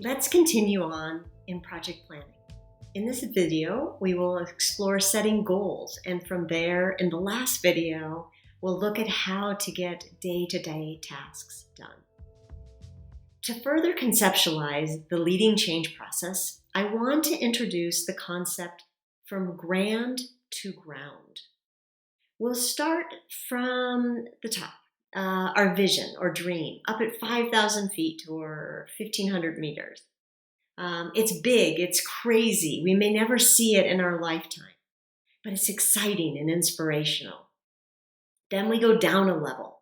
Let's continue on in project planning. In this video, we will explore setting goals, and from there, in the last video, we'll look at how to get day-to-day tasks done. To further conceptualize the leading change process, I want to introduce the concept from grand to ground. We'll start from the top. Our vision or dream up at 5,000 feet or 1,500 meters. It's big, it's crazy. We may never see it in our lifetime, but it's exciting and inspirational. Then we go down a level.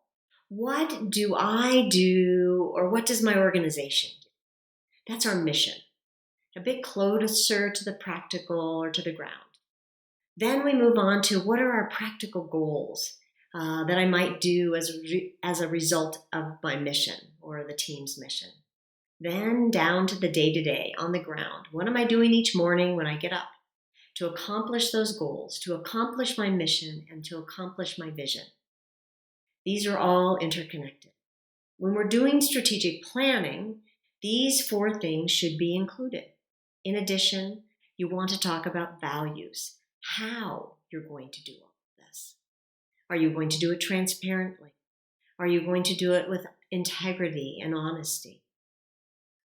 What do I do, or what does my organization do? That's our mission. A bit closer to the practical or to the ground. Then we move on to what are our practical goals that I might do as a result of my mission or the team's mission. Then down to the day-to-day on the ground. What am I doing each morning when I get up to accomplish those goals, to accomplish my mission, and to accomplish my vision? These are all interconnected. When we're doing strategic planning, these four things should be included. In addition, you want to talk about values, how you're going to do all of this. Are you going to do it transparently? Are you going to do it with integrity and honesty?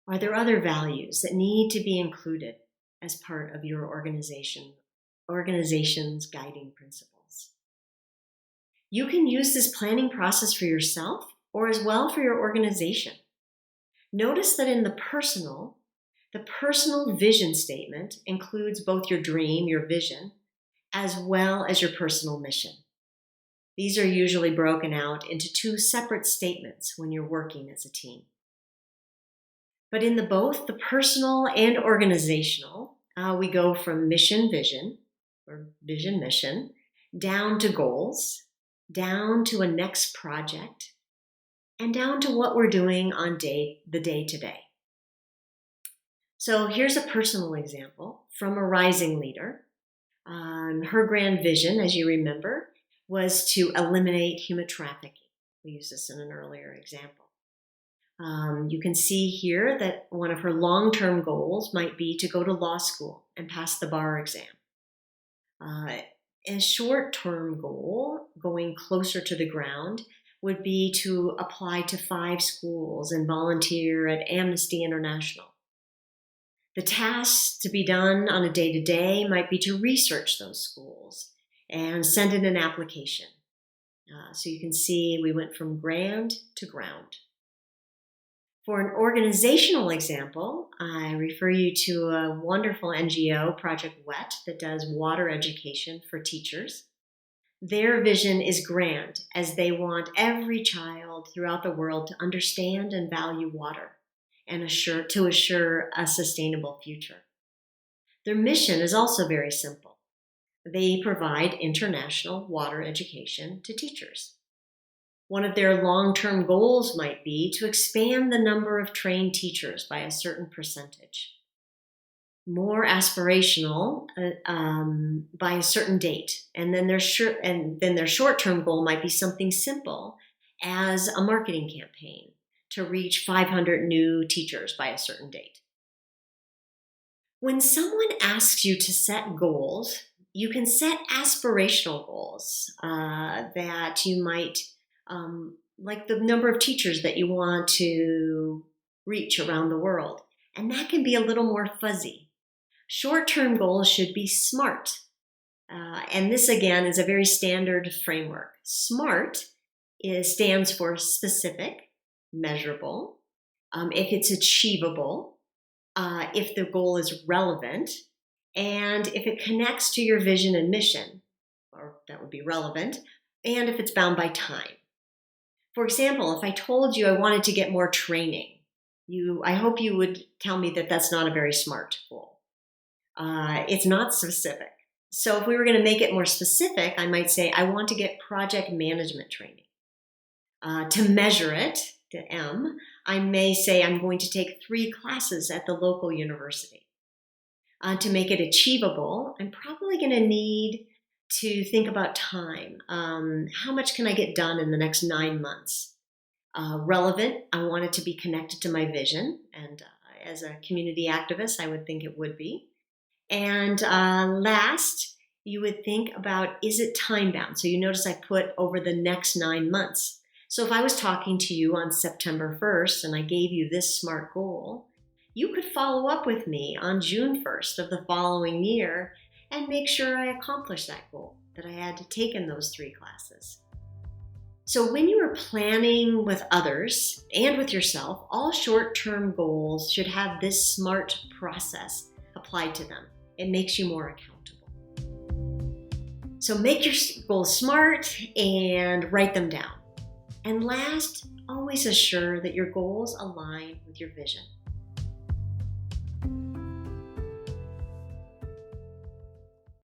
Are there other values that need to be included as part of your organization's guiding principles? You can use this planning process for yourself or as well for your organization. Notice that in the personal vision statement includes both your dream, your vision, as well as your personal mission. These are usually broken out into two separate statements when you're working as a team. But in both the personal and organizational, we go from mission, vision, or vision, mission, down to goals, down to a next project, and down to what we're doing on the day-to-day. So here's a personal example from a rising leader. Her grand vision, as you remember, was to eliminate human trafficking. We used this in an earlier example. You can see here that one of her long-term goals might be to go to law school and pass the bar exam. A short-term goal, going closer to the ground, would be to apply to 5 schools and volunteer at Amnesty International. The tasks to be done on a day-to-day might be to research those schools and send in an application. So you can see we went from grand to ground. For an organizational example, I refer you to a wonderful NGO, Project WET, that does water education for teachers. Their vision is grand, as they want every child throughout the world to understand and value water and to assure a sustainable future. Their mission is also very simple. They provide international water education to teachers. One of their long-term goals might be to expand the number of trained teachers by a certain percentage. More aspirational by a certain date. And then their short-term goal might be something simple as a marketing campaign to reach 500 new teachers by a certain date. When someone asks you to set goals, you can set aspirational goals that you might, like the number of teachers that you want to reach around the world. And that can be a little more fuzzy. Short-term goals should be SMART. And this, again, is a very standard framework. SMART stands for specific, measurable, if it's achievable, if the goal is relevant, and if it connects to your vision and mission, or that would be relevant, and if it's bound by time. For example, if I told you I wanted to get more training, I hope you would tell me that that's not a very SMART goal. It's not specific. So if we were going to make it more specific, I might say I want to get project management training. To measure it, to M, I may say I'm going to take 3 classes at the local university. To make it achievable, I'm probably going to need to think about time. How much can I get done in the next 9 months? Relevant, I want it to be connected to my vision as a community activist, I would think it would be. And last, you would think about, is it time bound? So you notice I put over the next 9 months. So if I was talking to you on September 1st and I gave you this SMART goal, you could follow up with me on June 1st of the following year and make sure I accomplished that goal, that I had taken those 3 classes. So when you are planning with others and with yourself, all short-term goals should have this SMART process applied to them. It makes you more accountable. So make your goals SMART and write them down. And last, always assure that your goals align with your vision.